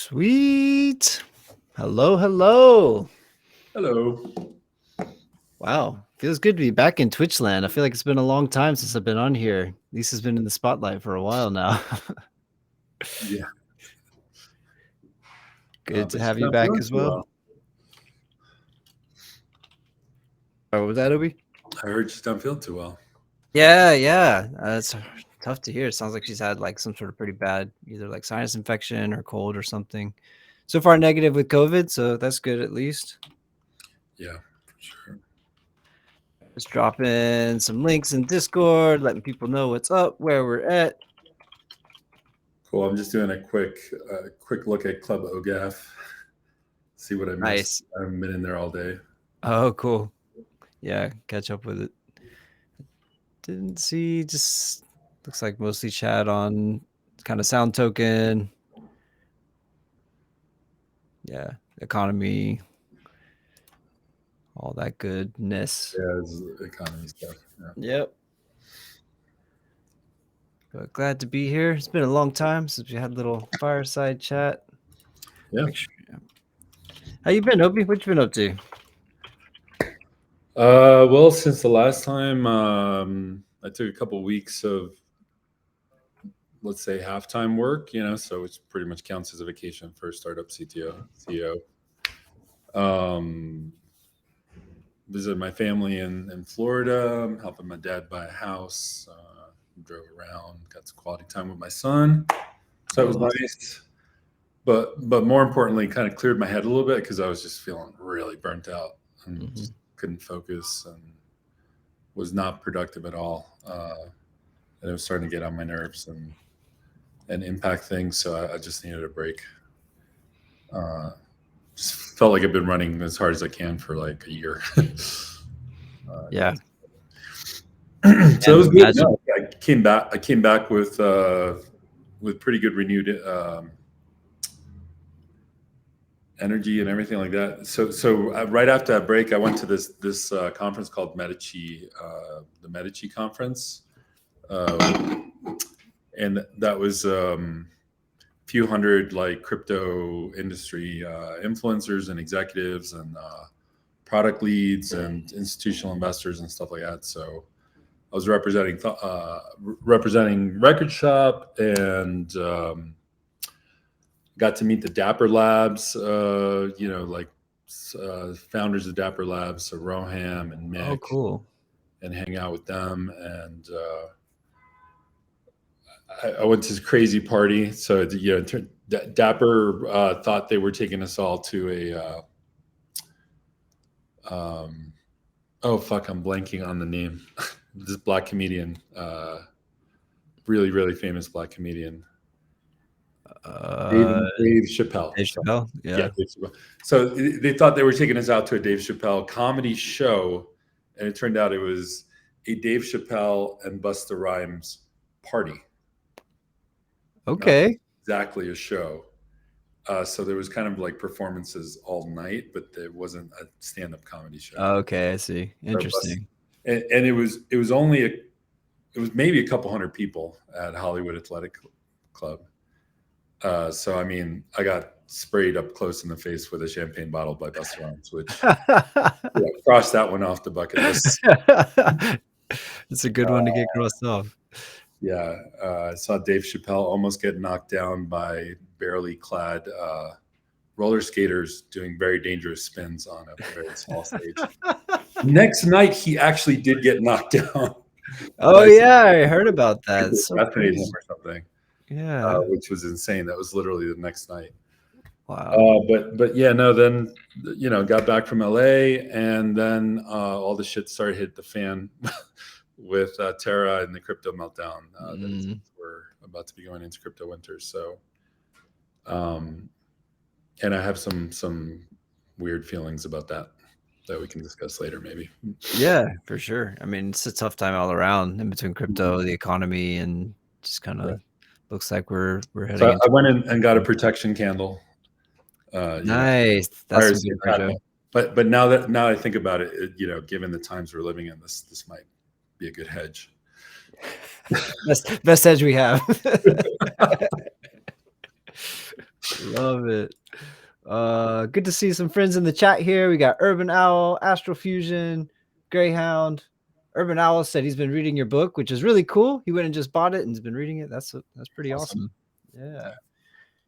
Sweet. Hello, hello. Hello. Wow. Feels good to be back in Twitch land. I feel like it's been a long time since I've been on here. Lisa's been in the spotlight for a while now. Yeah. Good to But have she's you not back feeling as too well. well. What was that, Obie? I heard she's not feeling too well. Yeah. It's tough to hear. It sounds like she's had like some sort of pretty bad, either like sinus infection or cold or something. So far negative with COVID, so that's good at least. Yeah, for sure. Just dropping some links in Discord, letting people know what's up, where we're at. Cool. I'm just doing a quick look at Club OGAF. See what I missed. Nice. I haven't been in there all day. Oh, cool. Yeah, catch up with it. Didn't see, just looks like mostly chat on kind of sound token. Yeah, economy, all that goodness. Yeah, it's economy stuff. Yeah. Yep. But glad to be here. It's been a long time since we had a little fireside chat. Yeah. How you been, Obie? What you been up to? Well, since the last time, I took a couple weeks of, let's say, half-time work, so it pretty much counts as a vacation for a startup CEO. Visited my family in Florida, helping my dad buy a house, drove around, got some quality time with my son. So that was nice. But more importantly, kind of cleared my head a little bit because I was just feeling really burnt out and just couldn't focus and was not productive at all. And it was starting to get on my nerves and impact things. So I just needed a break. Just felt like I've been running as hard as I can for like a year. Yeah. So it was good. No, I came back with pretty good renewed energy and everything like that. So right after that break, I went to this conference called Medici, the Medici conference, and that was few hundred like crypto industry influencers and executives and product leads and institutional investors and stuff like that. So I was representing Record Shop and got to meet the Dapper Labs, founders of Dapper Labs, so Roham and Mick. Oh, cool. And hang out with them. And I went to this crazy party. So, Dapper thought they were taking us all to I'm blanking on the name. This black comedian, really, really famous black comedian. Dave Chappelle. Dave Chappelle? Yeah. Dave Chappelle. So they thought they were taking us out to a Dave Chappelle comedy show, and it turned out it was a Dave Chappelle and Busta Rhymes party. Okay. Exactly a show. So there was kind of like performances all night, but there wasn't a stand-up comedy show. Okay, I see. Interesting. And it was maybe a couple hundred people at Hollywood Athletic Club. So I mean, I got sprayed up close in the face with a champagne bottle by Busta Rhymes, which crossed that one off the bucket list. It's a good one to get crossed off. Yeah, I saw Dave Chappelle almost get knocked down by barely clad roller skaters doing very dangerous spins on a very small stage. Next night, he actually did get knocked down. Oh yeah, I heard about that. So crazy. Him or something. Yeah, which was insane. That was literally the next night. Wow. But yeah, no. Then got back from LA, and then all the shit started hit the fan with Terra and the crypto meltdown. We're about to be going into crypto winter. So, and I have some weird feelings about that we can discuss later, maybe. Yeah, for sure. I mean, it's a tough time all around in between crypto, the economy, and just kind of looks like we're heading. So I went in and got a protection candle. Nice. That's some good mojo. But now I think about it, given the times we're living in, this might be a good hedge. Best hedge we have. Love it. Good to see some friends in the chat here. We got Urban Owl, Astrofusion, Greyhound. Urban Owl said he's been reading your book, which is really cool. He went and just bought it and has been reading it. That's pretty Awesome. awesome. Yeah.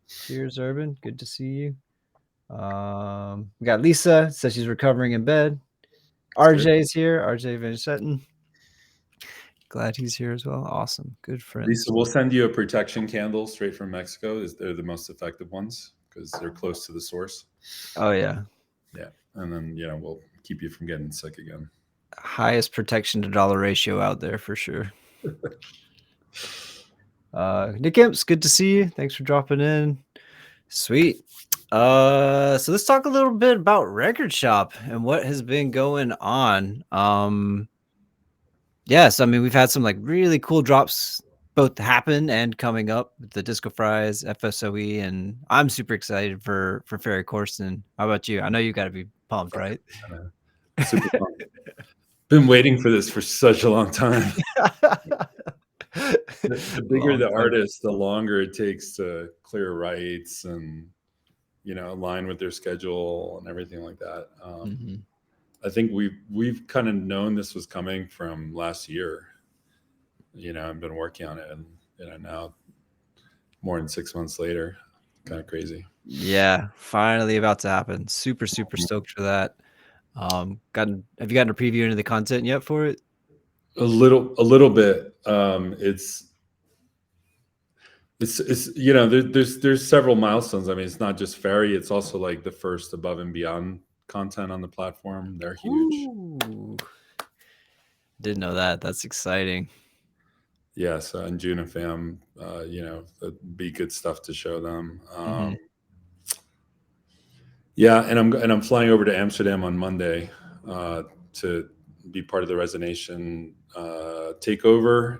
Cheers, Urban. Good to see you. We got Lisa, says she's recovering in bed. RJ's here, RJ Van Setten. Glad he's here as well. Awesome. Good friends. Lisa, we'll send you a protection candle straight from Mexico. They're the most effective ones because they're close to the source. Oh, yeah. Yeah. And then, we'll keep you from getting sick again. Highest protection to dollar ratio out there for sure. Nick Imps, good to see you. Thanks for dropping in. Sweet. So let's talk a little bit about Record Shop and what has been going on. Yes, I mean, we've had some like really cool drops both happen and coming up with the Disco Fries, FSOE, and I'm super excited for Ferry Corsten. How about you? I know you got to be pumped, right? Super fun. Been waiting for this for such a long time. The bigger the artist, the longer it takes to clear rights and align with their schedule and everything like that. I think we've kind of known this was coming from last year. I've been working on it, and now more than 6 months later, kind of crazy. Yeah, finally about to happen. Super stoked for that. Have you gotten a preview into the content yet for it? A little bit. It's there's several milestones. I mean, it's not just Ferry, it's also like the first Above and Beyond content on the platform. They're huge. Ooh. Didn't know that. That's exciting. Yeah, so in June and Fam, that'd be good stuff to show them. Yeah, and I'm flying over to Amsterdam on Monday to be part of the Resonation takeover,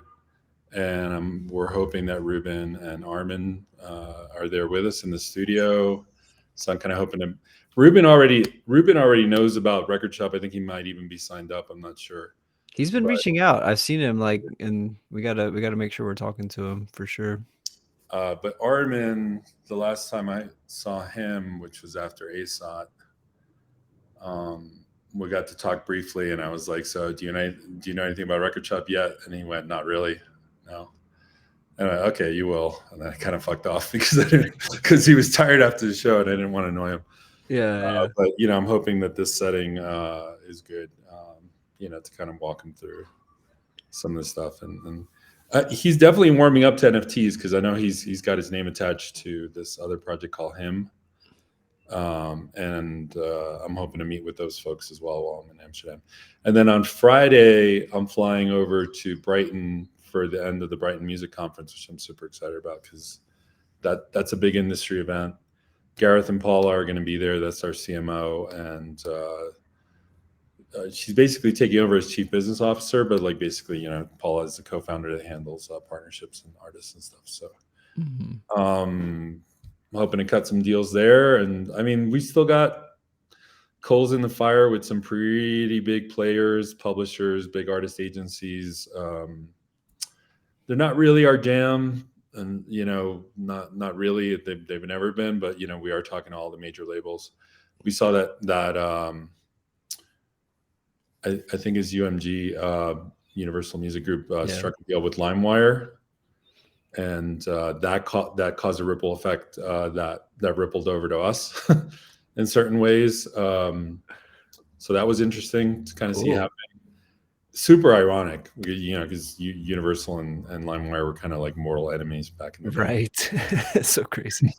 and we're hoping that Ruben and Armin are there with us in the studio. So I'm kind of hoping to. Ruben already knows about Record Shop. I think he might even be signed up. I'm not sure. He's been reaching out. I've seen him and we gotta make sure we're talking to him for sure. But Armin, the last time I saw him, which was after ASOT, we got to talk briefly, and I was like, "So, do you know anything about Record Shop yet?" And he went, "Not really, no." And I went, "Okay, you will." And then I kind of fucked off because he was tired after the show, and I didn't want to annoy him. Yeah. But I'm hoping that this setting is good. To kind of walk him through some of the stuff, and he's definitely warming up to NFTs because I know he's got his name attached to this other project called Him. And I'm hoping to meet with those folks as well while I'm in Amsterdam. And then on Friday, I'm flying over to Brighton for the end of the Brighton Music Conference, which I'm super excited about because that's a big industry event. Gareth and Paula are going to be there. That's our CMO, and she's basically taking over as chief business officer, but like basically, Paula is the co-founder that handles partnerships and artists and stuff. So I'm hoping to cut some deals there. And I mean, we still got coals in the fire with some pretty big players, publishers, big artist agencies. They're not really our jam, and not really. They've never been, but we are talking to all the major labels. We saw that I think is UMG, Universal Music Group, struck a deal with LimeWire, and that caused a ripple effect that rippled over to us in certain ways. So that was interesting to kind of see happening. Super ironic, because Universal and LimeWire were kind of like mortal enemies back in the day. Right. So crazy.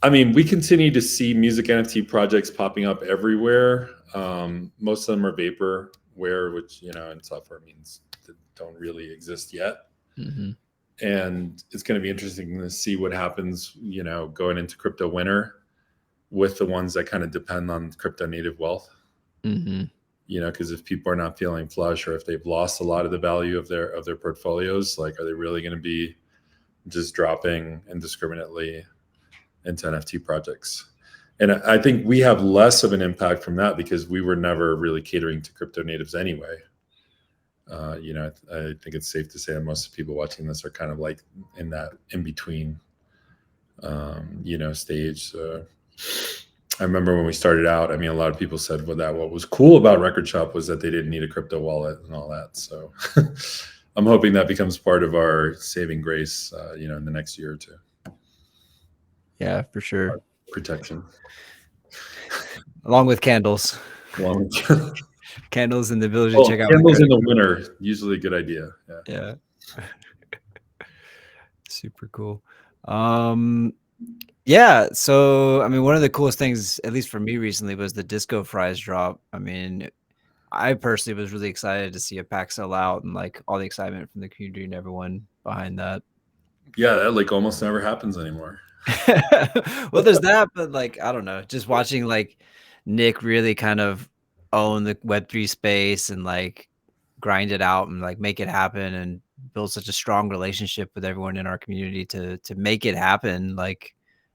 I mean, we continue to see music NFT projects popping up everywhere. Most of them are vaporware, which, in software means that don't really exist yet. And it's going to be interesting to see what happens, going into crypto winter with the ones that kind of depend on crypto native wealth. Because if people are not feeling flush, or if they've lost a lot of the value of their portfolios, like, are they really going to be just dropping indiscriminately into NFT projects? And I think we have less of an impact from that because we were never really catering to crypto natives anyway. I think it's safe to say that most people watching this are kind of like in that in between stage. I remember when we started out, I mean, a lot of people said what was cool about Record Shop was that they didn't need a crypto wallet and all that. So I'm hoping that becomes part of our saving grace, in the next year or two. Yeah, for sure. Protection. Along with candles. Long. Candles and the ability to Oh, check out my candles in credit the card. winter, usually a good idea. Yeah. Yeah. Super cool. Um, yeah, so I mean, one of the coolest things, at least for me recently, was the disco fries drop. I mean, I personally was really excited to see a pack sell out and like all the excitement from the community and everyone behind that. Yeah, that like almost never happens anymore. Well, there's that, but like I don't know, just watching like Nick really kind of own the Web3 space and like grind it out and like make it happen and build such a strong relationship with everyone in our community to make it happen. Like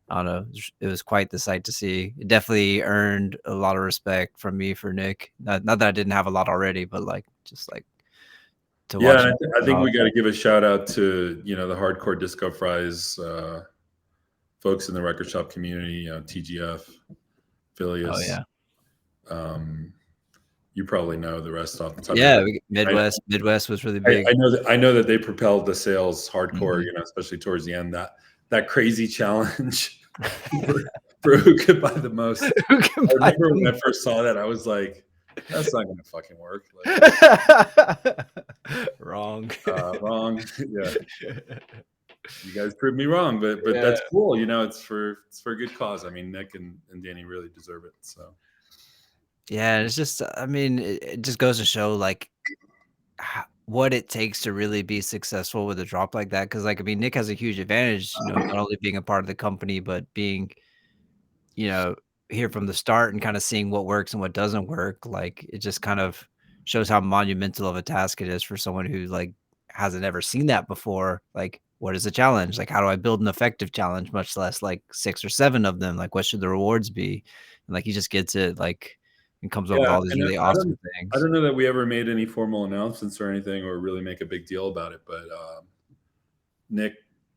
I don't know, it was quite the sight to see. It definitely earned a lot of respect from me for Nick. Not that I didn't have a lot already, but like just like to Yeah, watch and him. I think we got to give a shout out to the hardcore disco fries folks in the record shop community. TGF, Oh Phileas. yeah. You probably know the rest off the top of your Yeah, head. Midwest was really I, big. I know that they propelled the sales hardcore, Mhm. especially towards the end. That crazy challenge for who could buy the most. Who can I buy remember them? when I first saw that, I was like, "That's not going to fucking work." Like, Wrong. wrong. Yeah, you guys proved me wrong, but Yeah. that's cool. It's for a good cause. I mean, Nick and Danny really deserve it. So Yeah, it's just I mean, it just goes to show, like, what it takes to really be successful with a drop like that. Because like, I mean, Nick has a huge advantage, not only being a part of the company, but being, you know, here from the start and kinda seeing what works and what doesn't work. Like, it just kind of shows how monumental of a task it is for someone who, like, hasn't ever seen that before. Like, what is a challenge? Like, how do I build an effective challenge, much less, like, 6 or 7 of them? Like, what should the rewards be? And, like, he just gets it, like, and comes up with yeah, all these and really awesome I things. don't know that we ever made any formal announcements or anything, or really make a big deal about it, but Nick,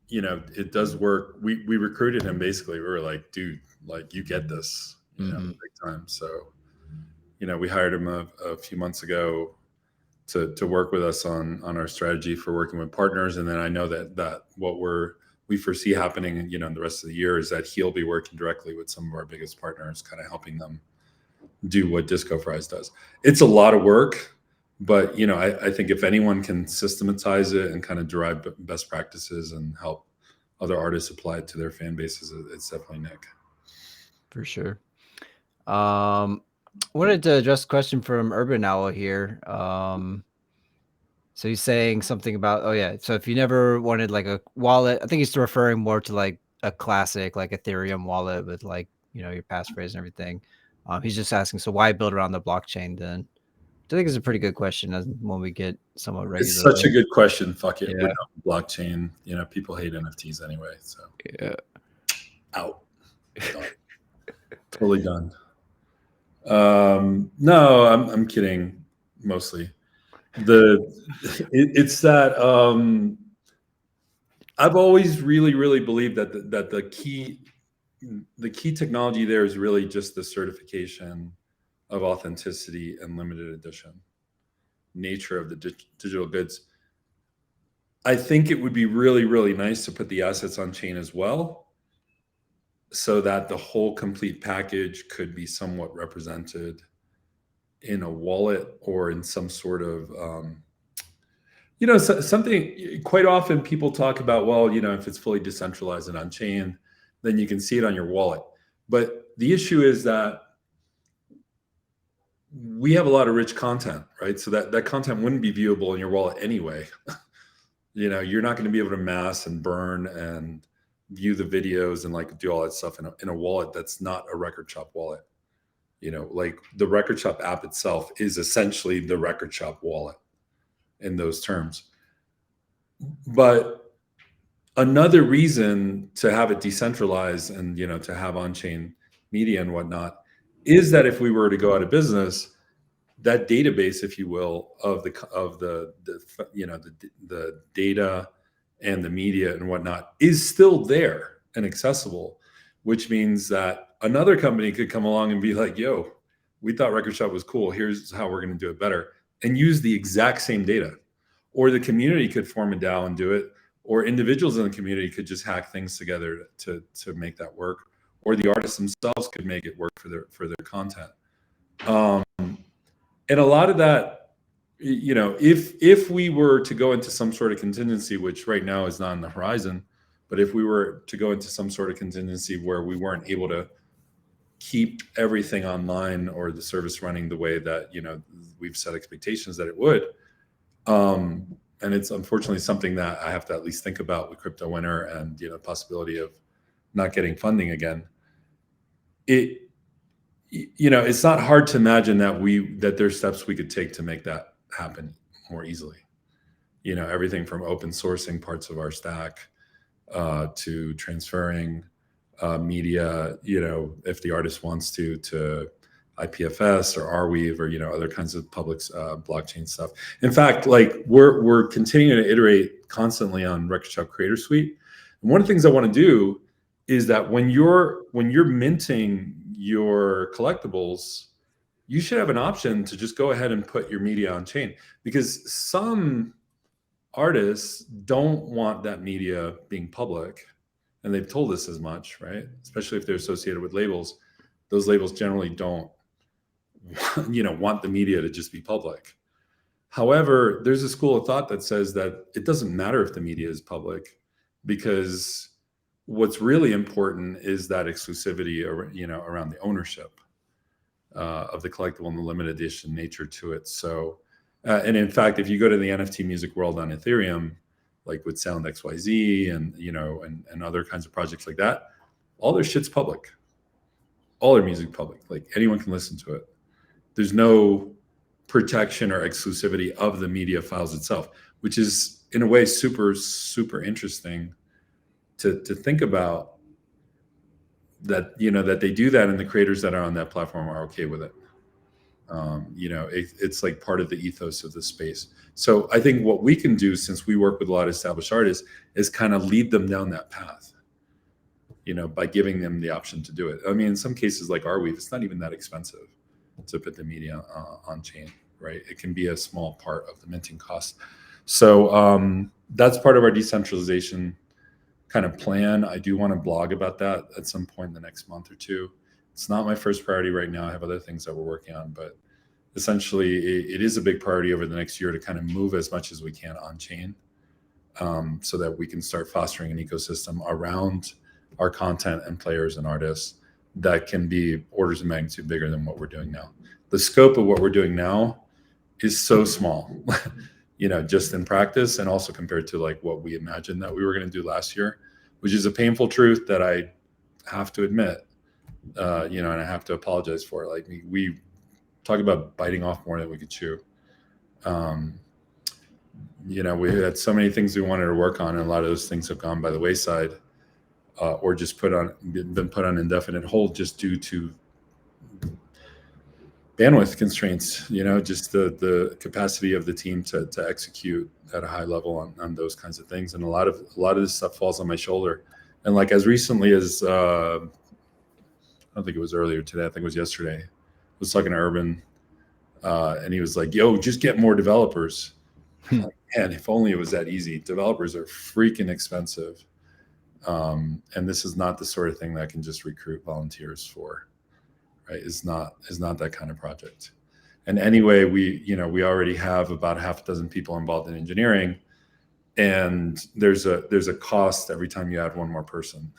it does work. We recruited him basically. We were like, dude, like you get this, Mhm. big time. So, we hired him a few months ago to work with us on our strategy for working with partners. And then I know that what we foresee happening, in the rest of the year is that he'll be working directly with some of our biggest partners, kind of helping them do what Disco Fries does. It's a lot of work, but I think if anyone can systematize it and kind of derive best practices and help other artists apply it to their fan bases, it's definitely Nick. For sure. Um, wanted to address a question from Urban Owl here. So he's saying something about, oh yeah, so if you never wanted like a wallet, I think he's referring more to like a classic like Ethereum wallet with like, your passphrase and everything. He's just asking, so why build around the blockchain then? Which I think is a pretty good question as when we get somewhat It's such a regularly. good question. Fuck it. We're Yeah. done with blockchain. People hate NFTs anyway. So Yeah. out. Done. Totally done. No, I'm kidding. Mostly it's that I've always really, really believed that the key technology there is really just the certification of authenticity and limited edition nature of the digital goods. I think it would be really, really nice to put the assets on chain as well, so that the whole complete package could be somewhat represented in a wallet or in some sort of something. Quite often people talk about, well, if it's fully decentralized and on chain, then you can see it on your wallet. But the issue is that we have a lot of rich content, right? So that content wouldn't be viewable in your wallet anyway. You're not going to be able to mass and burn and view the videos and like do all that stuff in a wallet that's not a record shop wallet. Like the record shop app itself is essentially the record shop wallet in those terms. But another reason to have it decentralized and to have on-chain media and whatnot is that if we were to go out of business, that database, if you will, of the data and the media and whatnot is still there, and accessible, which means that another company could come along and be like, yo, we thought Record Shop was cool. Here's how we're going to do it better, and use the exact same data. Or the community could form a DAO and do it, or individuals in the community could just hack things together to make that work, or the artists themselves could make it work for their content. And a lot of that, if we were to go into some sort of contingency, which right now is not on the horizon, but if we were to go into some sort of contingency where we weren't able to keep everything online or the service running the way that we've set expectations that it would, and it's unfortunately something that I have to at least think about with crypto winter and possibility of not getting funding again. It's not hard to imagine that there's steps we could take to make that happen more easily. Everything from open sourcing parts of our stack to transferring media, if the artist wants to IPFS or Arweave or other kinds of public blockchain stuff. In fact, we're continuing to iterate constantly on Record Shop Creator Suite. And one of the things I want to do is that when you're minting your collectibles, you should have an option to just go ahead and put your media on chain, because some artists don't want that media being public, and they've told us as much, right? Especially if they're associated with labels. Those labels generally don't want the media to just be public. However, there's a school of thought that says that it doesn't matter if the media is public, because what's really important is that exclusivity, around the ownership of the collectible and the limited edition nature to it. So, and in fact, if you go to the NFT music world on Ethereum, like with Sound XYZ and and other kinds of projects like that, all their shit's public, all their music public. Like anyone can listen to it. There's no protection or exclusivity of the media files itself, which is in a way super, super interesting to think about, that that they do that, and the creators that are on that platform are okay with it. It's like part of the ethos of the space. So I think what we can do, since we work with a lot of established artists, is kind of lead them down that path, by giving them the option to do it. I mean, in some cases like Arweave, it's not even that expensive to put the media on chain, right? It can be a small part of the minting cost. So that's part of our decentralization kind of plan. I do want to blog about that at some point in the next month or two. It's not my first priority right now. I have other things that we're working on, but essentially it is a big priority over the next year to kind of move as much as we can on chain, so that we can start fostering an ecosystem around our content and players and artists that can be orders of magnitude bigger than what we're doing now. The scope of what we're doing now is so small, just in practice, and also compared to like what we imagined that we were going to do last year, which is a painful truth that I have to admit, and I have to apologize for. Like we talk about biting off more than we could chew. We had so many things we wanted to work on, and a lot of those things have gone by the wayside, or just been put on indefinite hold just due to bandwidth constraints, just the capacity of the team to execute at a high level on those kinds of things. And a lot of this stuff falls on my shoulder. And like as recently as, I don't think it was earlier today, I think it was yesterday, I was talking to Urban, and he was like, yo, just get more developers. Like, man, if only it was that easy. Developers are freaking expensive. And this is not the sort of thing that I can just recruit volunteers for. Right, is not that kind of project. And anyway, we already have about half a dozen people involved in engineering, and there's a cost every time you add one more person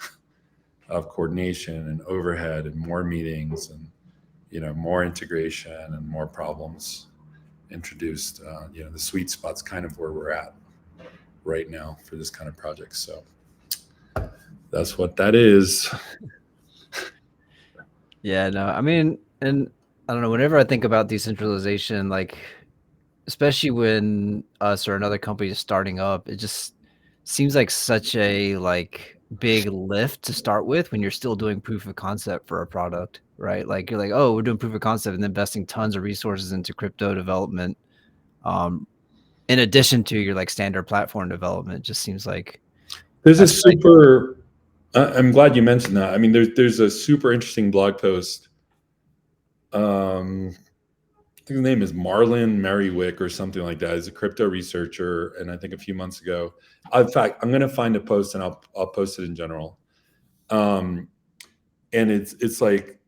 of coordination and overhead and more meetings and more integration and more problems introduced. The sweet spot's kind of where we're at right now for this kind of project. So that's what that is. Yeah, no, I mean, and I don't know, whenever I think about decentralization, like, especially when us or another company is starting up, it just seems like such a big lift to start with when you're still doing proof of concept for a product, right? Like you're like, oh, we're doing proof of concept and investing tons of resources into crypto development. In addition to your standard platform development, just seems like there's a super I'm glad you mentioned that. I mean, there's a super interesting blog post. I think his name is Marlon Merriwick or something like that. He's a crypto researcher, and I think a few months ago, in fact, I'm going to find a post and I'll post it in general. Um, and it's like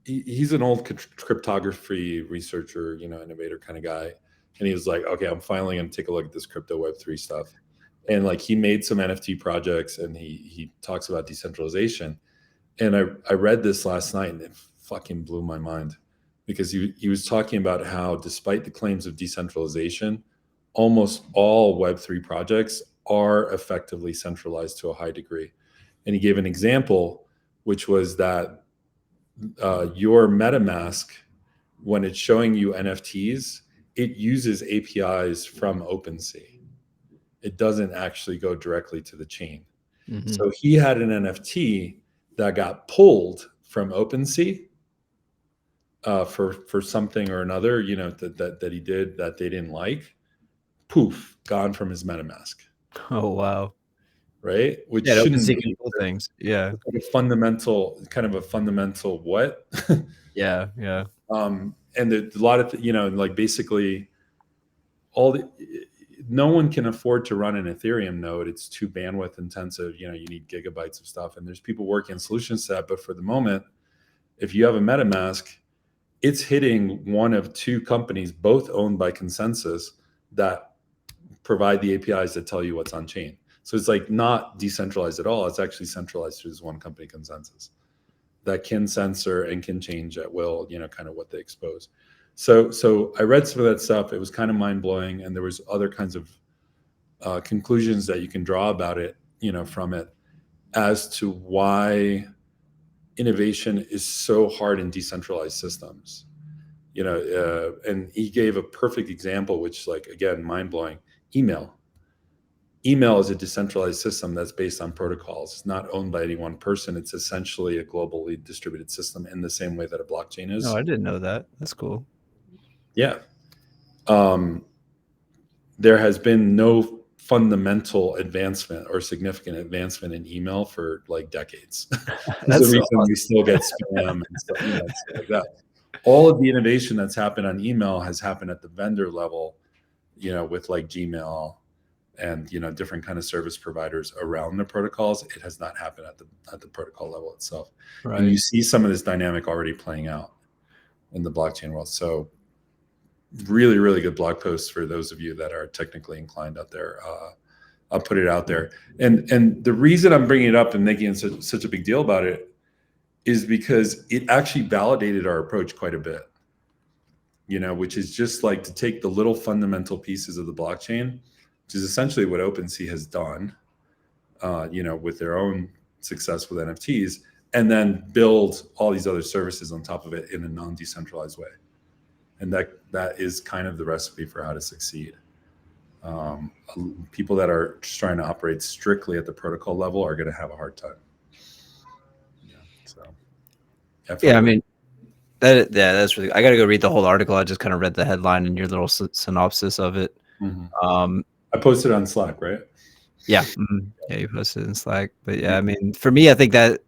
he's an old cryptography researcher, innovator kind of guy, and he was like, okay, I'm finally going to take a look at this crypto Web3 stuff, and like he made some NFT projects, and he talks about decentralization, and I read this last night, and it fucking blew my mind because he was talking about how despite the claims of decentralization, almost all Web3 projects are effectively centralized to a high degree. And he gave an example, which was that your MetaMask, when it's showing you NFTs, it uses APIs from OpenSea. It doesn't actually go directly to the chain. Mm-hmm. So he had an NFT that got pulled from OpenSea for something or another, that he did that they didn't like. Poof, gone from his MetaMask. Oh wow. Right, which Yeah, shouldn't OpenSea can be. pull things. Yeah. It's like a fundamental what? Yeah. Yeah. And a lot of like basically no one can afford to run an Ethereum node. It's too bandwidth intensive. You need gigabytes of stuff, and there's people working on solutions to that. But for the moment, if you have a MetaMask, it's hitting one of two companies, both owned by Consensus, that provide the APIs that tell you what's on chain. So it's like not decentralized at all. It's actually centralized through this one company, Consensus, that can censor and can change at will, kind of what they expose. So I read some of that stuff. It was kind of mind blowing, and there was other kinds of conclusions that you can draw about it, from it, as to why innovation is so hard in decentralized systems. And he gave a perfect example, which, like, again, mind blowing. Email is a decentralized system that's based on protocols. It's not owned by any one person. It's essentially a globally distributed system in the same way that a blockchain is. Oh, I didn't know that. That's cool. Yeah. There has been no fundamental advancement or significant advancement in email for like decades. There's a reason we still get spam and stuff, stuff like that. All of the innovation that's happened on email has happened at the vendor level, with like Gmail and different kind of service providers around the protocols. It has not happened at the protocol level itself. Right. And you see some of this dynamic already playing out in the blockchain world. So really, really good blog posts for those of you that are technically inclined out there. I'll put it out there. And the reason I'm bringing it up and making such a big deal about it is because it actually validated our approach quite a bit, which is just like to take the little fundamental pieces of the blockchain, which is essentially what OpenSea has done, with their own success with NFTs, and then build all these other services on top of it in a non-decentralized way. And that is kind of the recipe for how to succeed. People that are just trying to operate strictly at the protocol level are going to have a hard time. Yeah, I mean, that's really. I got to go read the whole article. I just kind of read the headline and your little synopsis of it. Mm-hmm. I posted on Slack, right? Yeah, yeah, you posted in Slack. But yeah, I mean, for me, I think that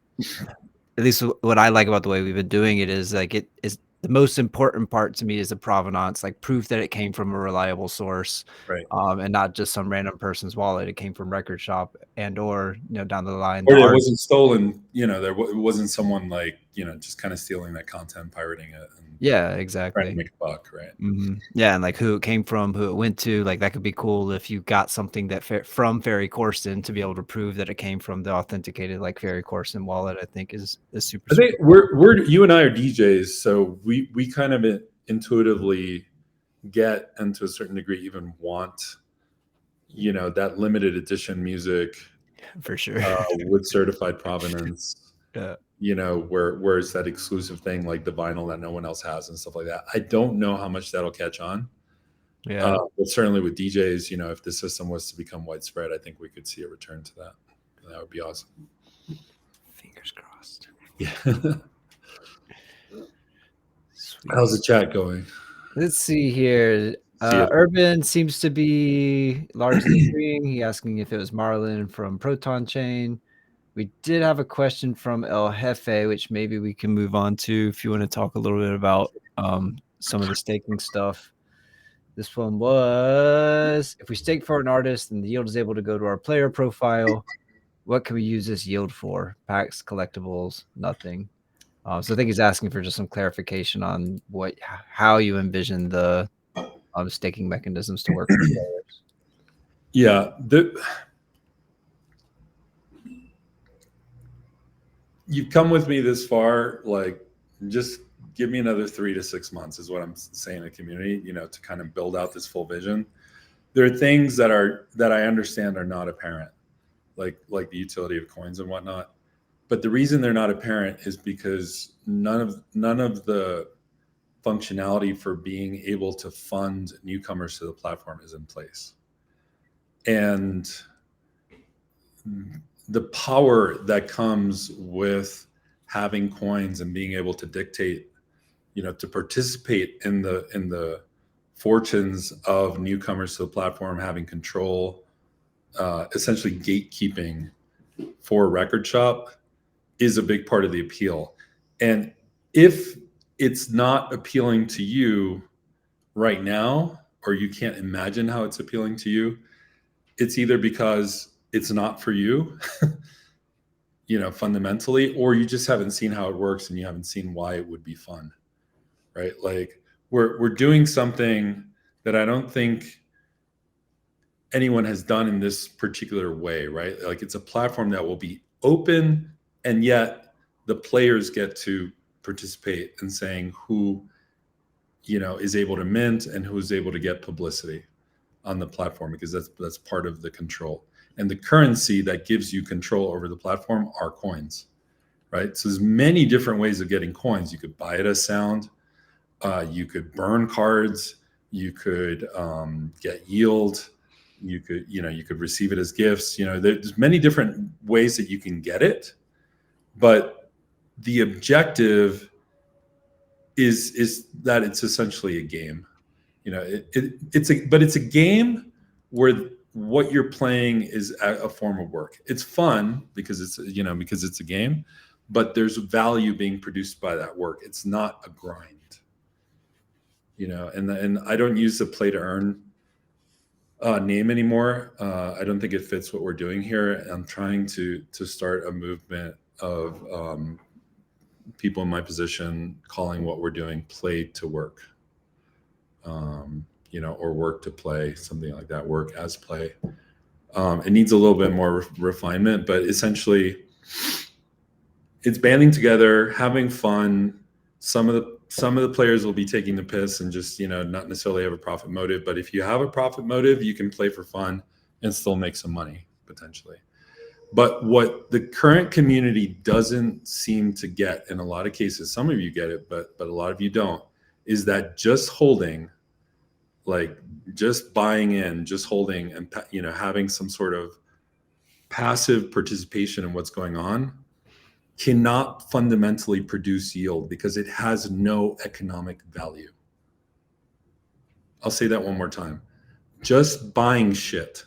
at least what I like about the way we've been doing it is like it is the most important part to me is the provenance, like proof that it came from a reliable source, right? And not just some random person's wallet. It came from record shop or down the line, or it wasn't stolen. There wasn't someone like just kind of stealing that content, pirating it. And yeah, exactly. Trying to make a buck, right? Mm-hmm. Yeah, and like who it came from, who it went to, like that could be cool if you got something that from Ferry Corsten to be able to prove that it came from the authenticated like Ferry Corsten wallet. I think is super. I think we're you and I are DJs, so we kind of intuitively get, and to a certain degree even want, that limited edition music for sure with certified provenance. Yeah. Where it's that exclusive thing like the vinyl that no one else has and stuff like that. I don't know how much that'll catch on. Yeah. But certainly with DJs, if the system was to become widespread, I think we could see a return to that. And that would be awesome. Fingers crossed. Yeah. Sweet. How's the chat going? Let's see here. Urban seems to be largely agreeing. He asking if it was Marlon from Proton Chain. We did have a question from El Jefe, which maybe we can move on to if you want to talk a little bit about some of the staking stuff. This one was, if we stake for an artist and the yield is able to go to our player profile, what can we use this yield for? Packs, collectibles, nothing. So I think he's asking for just some clarification on how you envision the staking mechanisms to work for players. Yeah, you've come with me this far. Like, just give me another 3 to 6 months is what I'm saying to community, to kind of build out this full vision. There are things that I understand are not apparent, like the utility of coins and whatnot. But the reason they're not apparent is because none of the functionality for being able to fund newcomers to the platform is in place. And the power that comes with having coins and being able to dictate, to participate in the fortunes of newcomers to the platform, having control, essentially gatekeeping for Record Shop, is a big part of the appeal. And if it's not appealing to you right now, or you can't imagine how it's appealing to you, it's either because it's not for you, fundamentally, or you just haven't seen how it works and you haven't seen why it would be fun, right? Like, we're doing something that I don't think anyone has done in this particular way, right? Like, it's a platform that will be open, and yet the players get to participate in saying who, is able to mint and who's able to get publicity on the platform, because that's part of the control. And the currency that gives you control over the platform are coins, right? So there's many different ways of getting coins. You could buy it as sound, you could burn cards, you could get yield, you could receive it as gifts. There's many different ways that you can get it, but the objective is that it's essentially a game. It's a game where what you're playing is a form of work. It's fun because it's a game, but there's value being produced by that work. It's not a grind. And I don't use the play to earn name anymore. I don't think it fits what we're doing here. I'm trying to start a movement of people in my position calling what we're doing play to work, or work to play, something like that, work as play. It needs a little bit more refinement, but essentially it's banding together, having fun. Some of the players will be taking the piss and just, not necessarily have a profit motive. But if you have a profit motive, you can play for fun and still make some money potentially. But what the current community doesn't seem to get, in a lot of cases, some of you get it, but a lot of you don't, is that just holding, like just buying in, just holding, and having some sort of passive participation in what's going on cannot fundamentally produce yield because it has no economic value. I'll say that one more time. Just buying shit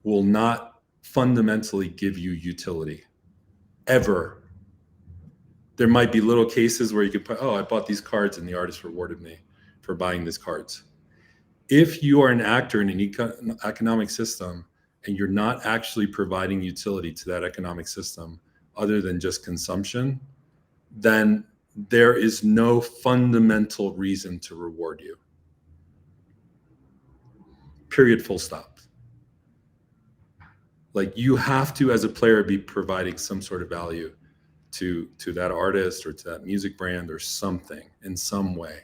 will not fundamentally give you utility, ever. There might be little cases where you could put, I bought these cards and the artist rewarded me for buying these cards. If you are an actor in an economic system and you're not actually providing utility to that economic system other than just consumption, then there is no fundamental reason to reward you. Period, full stop. Like, you have to, as a player, be providing some sort of value to that artist or to that music brand or something in some way.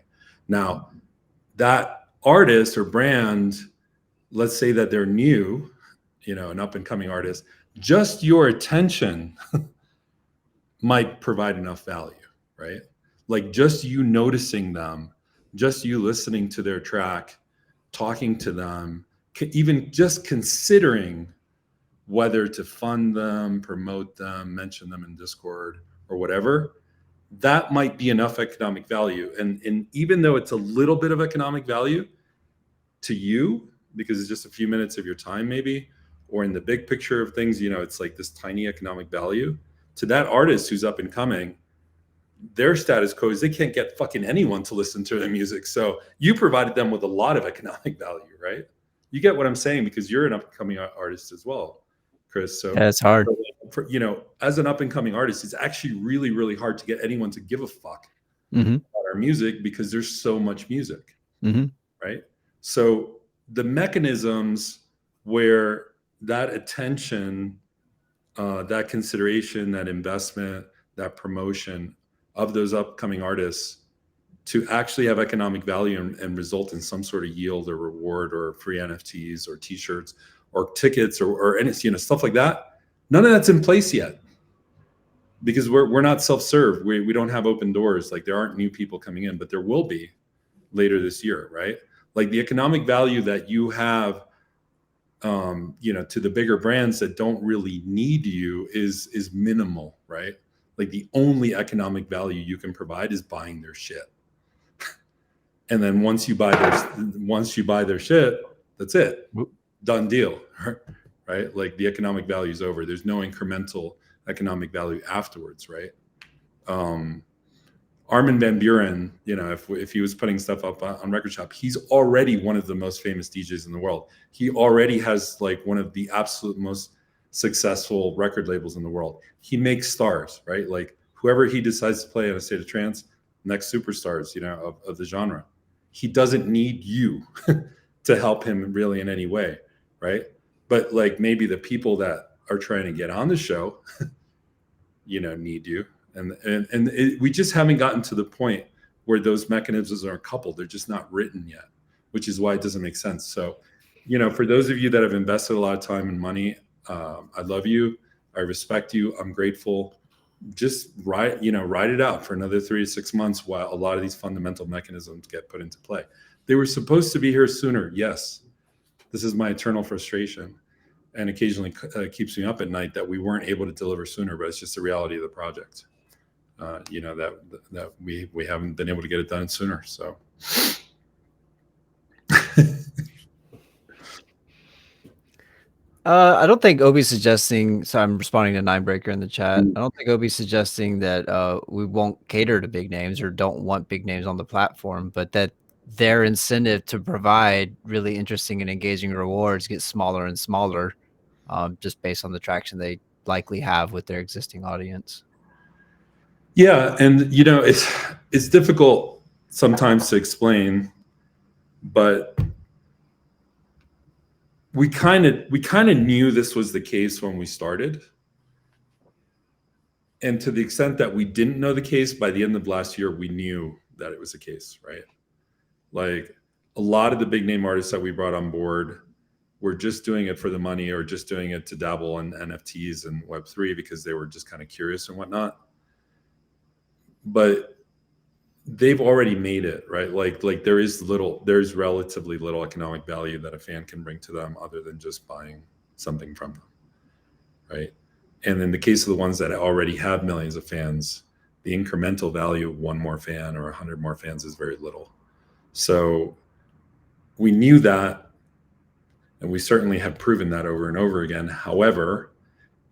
Now, that artist or brand, let's say that they're new, an up and coming artist, just your attention might provide enough value, right? Like, just you noticing them, just you listening to their track, talking to them, even just considering whether to fund them, promote them, mention them in Discord or whatever, that might be enough economic value. And even though it's a little bit of economic value to you, because it's just a few minutes of your time maybe, or in the big picture of things, it's like this tiny economic value. To that artist who's up and coming, their status quo is they can't get fucking anyone to listen to their music. So you provided them with a lot of economic value, right? You get what I'm saying, because you're an up and coming artist as well, Chris. So Yeah, it's hard. as an up and coming artist, it's actually really, really hard to get anyone to give a fuck Mm-hmm. about our music, because there's so much music, Mm-hmm. right? So the mechanisms where that attention, that consideration, that investment, that promotion of those upcoming artists to actually have economic value and result in some sort of yield or reward or free NFTs or T-shirts or tickets or any, stuff like that. None of that's in place yet, because we're not self-serve. We don't have open doors. Like, there aren't new people coming in, but there will be later this year, right? Like, the economic value that you have, to the bigger brands that don't really need you is minimal, right? Like, the only economic value you can provide is buying their shit. And then once you buy their shit, that's it. Done deal. Right? Like, the economic value is over. There's no incremental economic value afterwards, right? Armin van Buuren, if he was putting stuff up on Record Shop, he's already one of the most famous DJs in the world. He already has like one of the absolute most successful record labels in the world. He makes stars, right? Like, whoever he decides to play on A State of Trance, next superstars, of the genre. He doesn't need you to help him really in any way, right? But like, maybe the people that are trying to get on the show, need you. We just haven't gotten to the point where those mechanisms are coupled. They're just not written yet, which is why it doesn't make sense. So, for those of you that have invested a lot of time and money, I love you. I respect you. I'm grateful. Just ride it out for another 3 to 6 months while a lot of these fundamental mechanisms get put into play. They were supposed to be here sooner. Yes. This is my eternal frustration, and occasionally keeps me up at night, that we weren't able to deliver sooner, but it's just the reality of the project. That we haven't been able to get it done sooner. So I don't think Obie's suggesting. So I'm responding to Ninebreaker in the chat. I don't think Obie's suggesting that we won't cater to big names or don't want big names on the platform, but that their incentive to provide really interesting and engaging rewards gets smaller and smaller, just based on the traction they likely have with their existing audience. Yeah, and it's difficult sometimes to explain, but we kind of knew this was the case when we started. And to the extent that we didn't know the case, by the end of last year, we knew that it was the case, right? Like, a lot of the big name artists that we brought on board were just doing it for the money, or just doing it to dabble in NFTs and Web3 because they were just kind of curious and whatnot. But they've already made it, right? Like there's relatively little economic value that a fan can bring to them other than just buying something from them, right? And in the case of the ones that already have millions of fans, the incremental value of one more fan or 100 more fans is very little. So we knew that, and we certainly have proven that over and over again. However,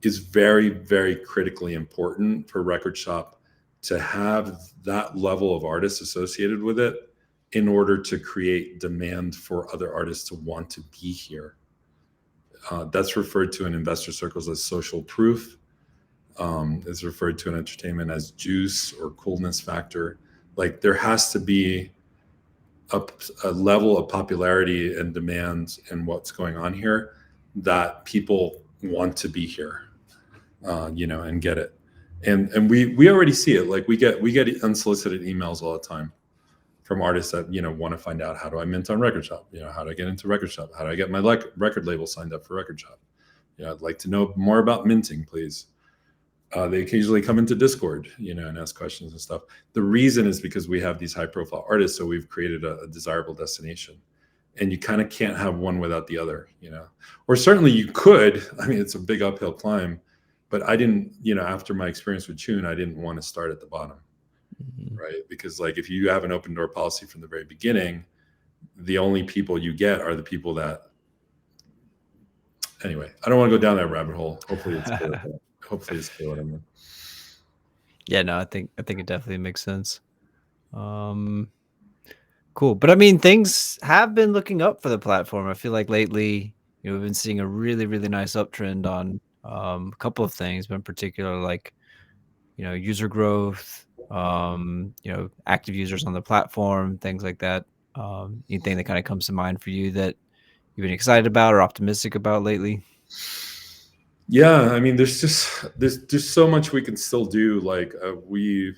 it's very, very critically important for Record Shop to have that level of artists associated with it in order to create demand for other artists to want to be here. That's referred to in investor circles as social proof. It's referred to in entertainment as juice or coolness factor. Like, there has to be a level of popularity and demand in what's going on here that people want to be here, and get it. And we already see it. Like, we get unsolicited emails all the time from artists that want to find out, how do I mint on Record Shop? How do I get into Record Shop? How do I get my record label signed up for Record Shop? I'd like to know more about minting, please. They occasionally come into Discord, and ask questions and stuff. The reason is because we have these high-profile artists, so we've created a desirable destination. And you kind of can't have one without the other, Or certainly you could. I mean, it's a big uphill climb. But I didn't, after my experience with Tune, I didn't want to start at the bottom, right? Because, like, if you have an open door policy from the very beginning, the only people you get are the people that anyway, I don't want to go down that rabbit hole. Hopefully it's clear. Hopefully it's clear what I mean. Yeah, no, I think it definitely makes sense. Um, cool. But I mean, things have been looking up for the platform. I feel like lately, we've been seeing a really, really nice uptrend on a couple of things, but in particular, like, user growth, active users on the platform, things like that. Anything that kind of comes to mind for you that you've been excited about or optimistic about lately? Yeah, I mean, there's so much we can still do. Like we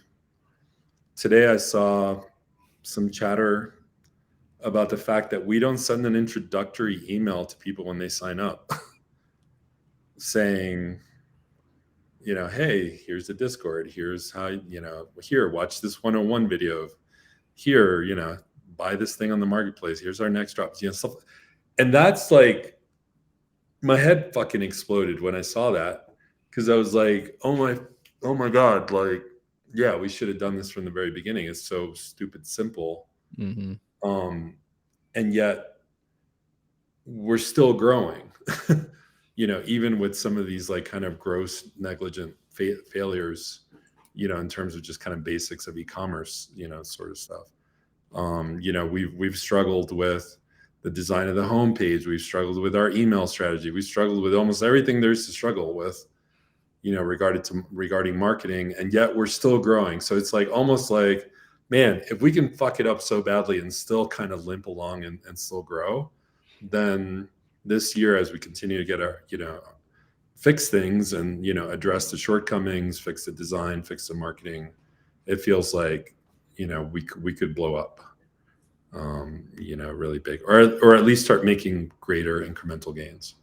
today, I saw some chatter about the fact that we don't send an introductory email to people when they sign up, saying, hey, here's the Discord. Here's how, here, watch this 101 video. Here, buy this thing on the marketplace. Here's our next drop. Stuff. And that's like, my head fucking exploded when I saw that, because I was like, oh my God, like, yeah, we should have done this from the very beginning. It's so stupid simple. Mm-hmm. Um, and yet we're still growing, even with some of these like kind of gross negligent failures, in terms of just kind of basics of e-commerce, sort of stuff. We've struggled with the design of the homepage. We've struggled with our email strategy. We've struggled with almost everything there's to struggle with, regarding marketing, and yet we're still growing. So it's like almost like, man, if we can fuck it up so badly and still kind of limp along and still grow, then this year, as we continue to get our, fix things and, address the shortcomings, fix the design, fix the marketing, it feels like, we could blow up, really big, or at least start making greater incremental gains.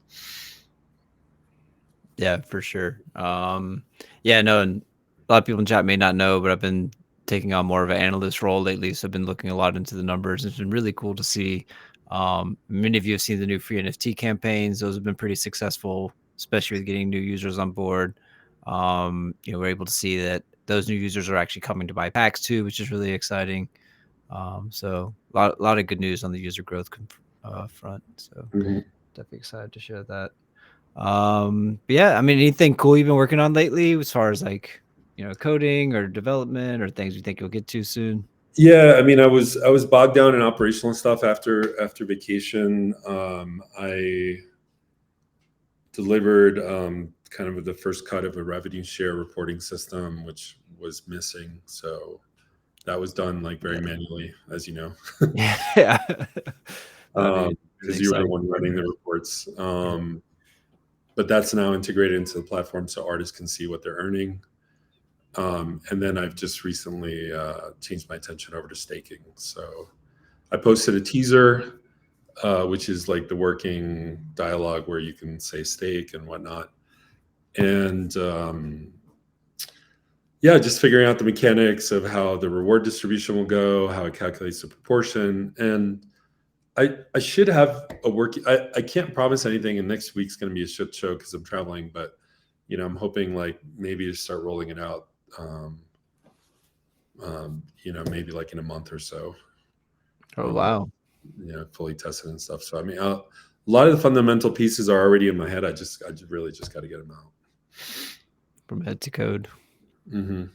Yeah, for sure. Yeah, no, and a lot of people in chat may not know, but I've been taking on more of an analyst role lately, so I've been looking a lot into the numbers. It's been really cool to see. Many of you have seen the new free NFT campaigns; those have been pretty successful, especially with getting new users on board. We're able to see that those new users are actually coming to buy packs too, which is really exciting. So a lot of good news on the user growth front. So Mm-hmm. definitely excited to share that. But yeah, I mean, anything cool you've been working on lately as far as like, coding or development or things you think you'll get to soon? Yeah, I mean, I was bogged down in operational stuff after vacation. I delivered kind of the first cut of a revenue share reporting system, which was missing. So that was done like very manually, as you know, Yeah. I mean, really because you were the exciting one running the progress. reports. But that's now integrated into the platform, so artists can see what they're earning. And then I've just recently changed my attention over to staking. So I posted a teaser, which is like the working dialogue where you can say stake and whatnot. And yeah, just figuring out the mechanics of how the reward distribution will go, how it calculates the proportion. And I should have a work. I can't promise anything, and next week's going to be a shit show because I'm traveling. But I'm hoping like maybe to start rolling it out. Maybe like in a month or so. Oh, Um, wow. fully tested and stuff. So I mean, a lot of the fundamental pieces are already in my head. I really just got to get them out. From head to code. Mm-hmm.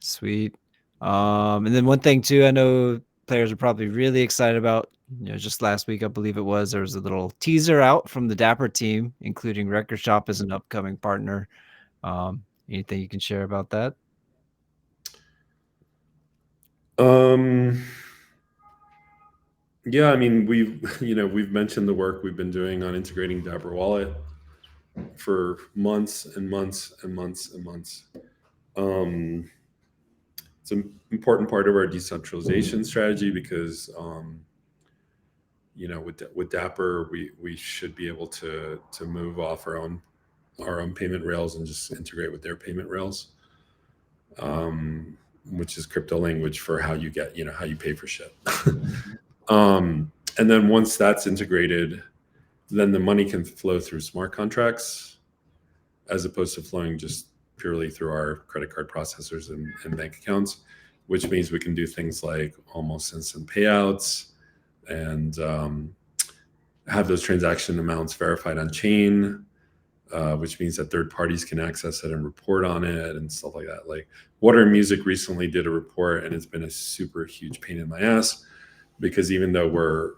Sweet. And then one thing too, I know players are probably really excited about, just last week, I believe it was, there was a little teaser out from the Dapper team, including Record Shop as an upcoming partner. Anything you can share about that? Yeah, I mean, we've mentioned the work we've been doing on integrating Dapper Wallet for months and months and months and months. It's an important part of our decentralization strategy because, with Dapper, we should be able to move off our own payment rails and just integrate with their payment rails, which is crypto language for how you get, how you pay for shit. And then once that's integrated, then the money can flow through smart contracts as opposed to flowing just purely through our credit card processors and bank accounts, which means we can do things like almost instant payouts and have those transaction amounts verified on chain, which means that third parties can access it and report on it and stuff like that. Like Water Music recently did a report, and it's been a super huge pain in my ass, because even though we're,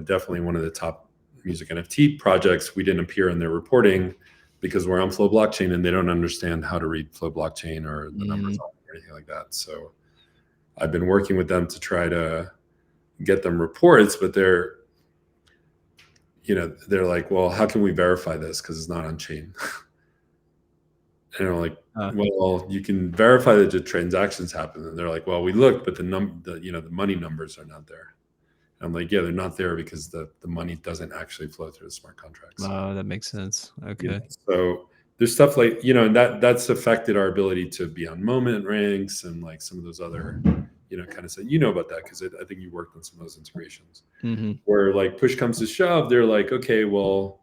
definitely one of the top music NFT projects, we didn't appear in their reporting because we're on Flow blockchain and they don't understand how to read Flow blockchain or the numbers on it or anything like that. So I've been working with them to try to get them reports, but they're like, well, how can we verify this? Because it's not on chain. And I'm like, well, you can verify that the transactions happen. And they're like, well, we looked, but the money numbers are not there. And I'm like, yeah, they're not there because the money doesn't actually flow through the smart contracts. Oh, that makes sense. Okay. So there's stuff like, and that's affected our ability to be on moment ranks and like some of those other, kind of say, about that, because I think you worked on some of those integrations where like push comes to shove, they're like, okay, well,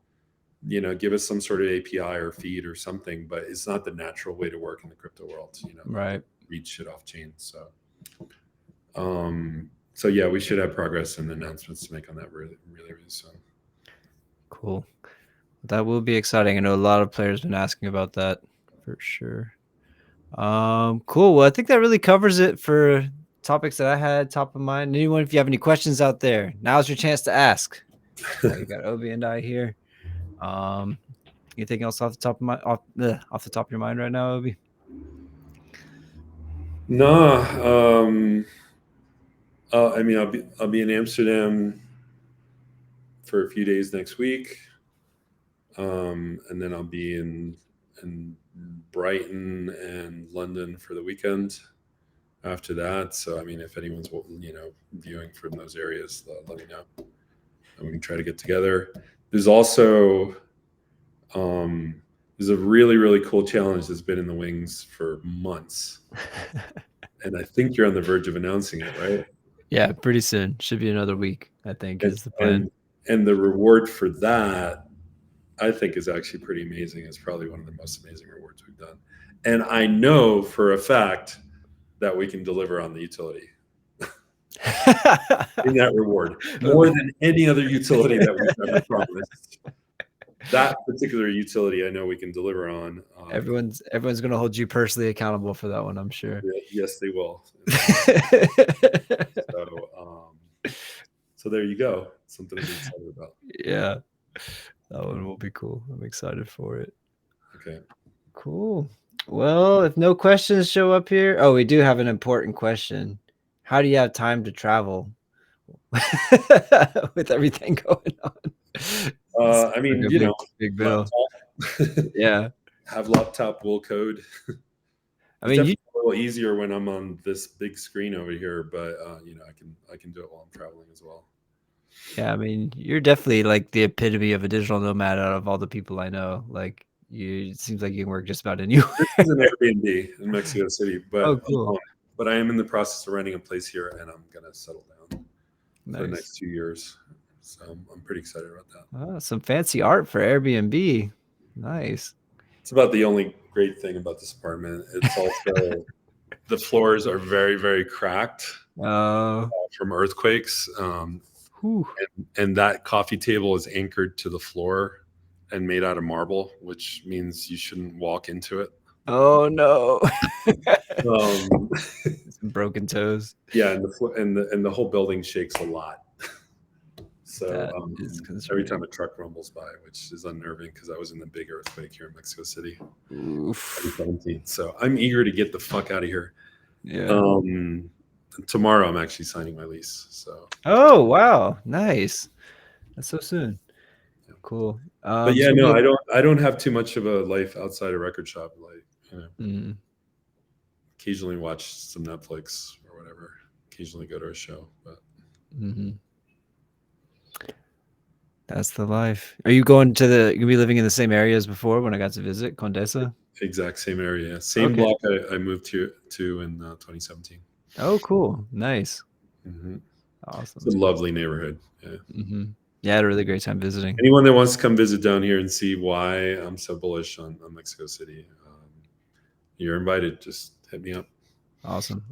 give us some sort of API or feed or something, but it's not the natural way to work in the crypto world, right? Read shit off chain. So yeah, we should have progress and announcements to make on that really, really, really soon. Cool. That will be exciting. I know a lot of players been asking about that for sure. Cool. Well, I think that really covers it for topics that I had top of mind. Anyone, if you have any questions out there, now's your chance to ask. You got Obie and I here. Anything else off the top of your mind right now, Obie? No. I mean, I'll be in Amsterdam for a few days next week, and then I'll be in Brighton and London for the weekend after that. So I mean, if anyone's viewing from those areas, let me know, and we can try to get together. There's also there's a really, really cool challenge that's been in the wings for months, and I think you're on the verge of announcing it, right? Yeah, pretty soon. Should be another week, I think, is the plan. And the reward for that, I think, is actually pretty amazing. It's probably one of the most amazing rewards we've done. And I know for a fact that we can deliver on the utility in that reward more than any other utility that we've ever promised. That particular utility, I know we can deliver on. Everyone's going to hold you personally accountable for that one, I'm sure. Yes, they will. So there you go. Something to be excited about. Yeah, that one will be cool. I'm excited for it. Okay. Cool. Well, if no questions show up here, we do have an important question. How do you have time to travel with everything going on? I mean, big bill. Yeah. Have laptop will code. I mean, it's a little easier when I'm on this big screen over here, but I can do it while I'm traveling as well. Yeah, I mean, you're definitely like the epitome of a digital nomad out of all the people I know. Like, it seems like you can work just about anywhere. This is an Airbnb in Mexico City, but cool. But I am in the process of renting a place here, and I'm gonna settle down for the next 2 years. So I'm pretty excited about that. Some fancy art for Airbnb. Nice. It's about the only great thing about this apartment. It's also the floors are very, very cracked from earthquakes. And that coffee table is anchored to the floor and made out of marble, which means you shouldn't walk into it. Oh no. Some broken toes. Yeah, and the whole building shakes a lot. So every time a truck rumbles by, which is unnerving because I was in the big earthquake here in Mexico City. Oof. 2017. So I'm eager to get the fuck out of here. Yeah. Tomorrow I'm actually signing my lease. So. Oh wow, nice. That's so soon. Yeah. Cool. But yeah, no, I don't have too much of a life outside a record shop. Like, occasionally watch some Netflix or whatever. Occasionally go to a show, but. That's the life. Are you going to you be living in the same area as before when I got to visit Condesa? Exact same area. Same block I moved to in 2017. Oh, cool. Nice. Awesome. It's a lovely neighborhood. Yeah. Yeah, I had a really great time visiting. Anyone that wants to come visit down here and see why I'm so bullish on Mexico City, you're invited. Just hit me up. Awesome.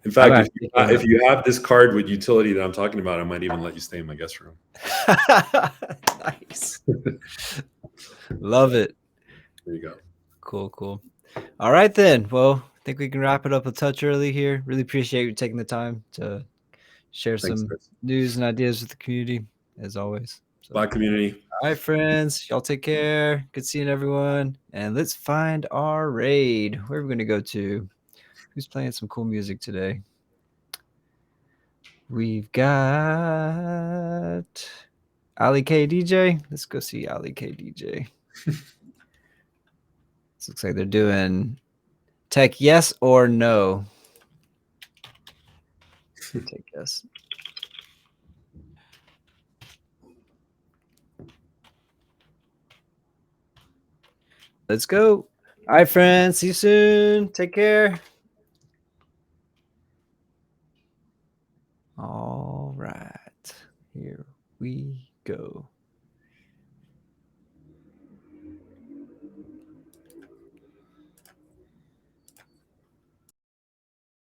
In fact, actually thinking if you have this card with utility that I'm talking about, I might even let you stay in my guest room. Nice. Love it. There you go. Cool. All right then. Well, I think we can wrap it up a touch early here. Really appreciate you taking the time to share Thanks, some guys. news and ideas with the community, as always. So, Black community. all right, friends. Y'all take care. Good seeing everyone. And let's find our raid. Where are we going to go to? Who's playing some cool music today? We've got Ali K DJ. Let's go see Ali K DJ. This looks like they're doing tech yes or no. Take yes. Let's go. All right, friends. See you soon. Take care. All right. Here we go.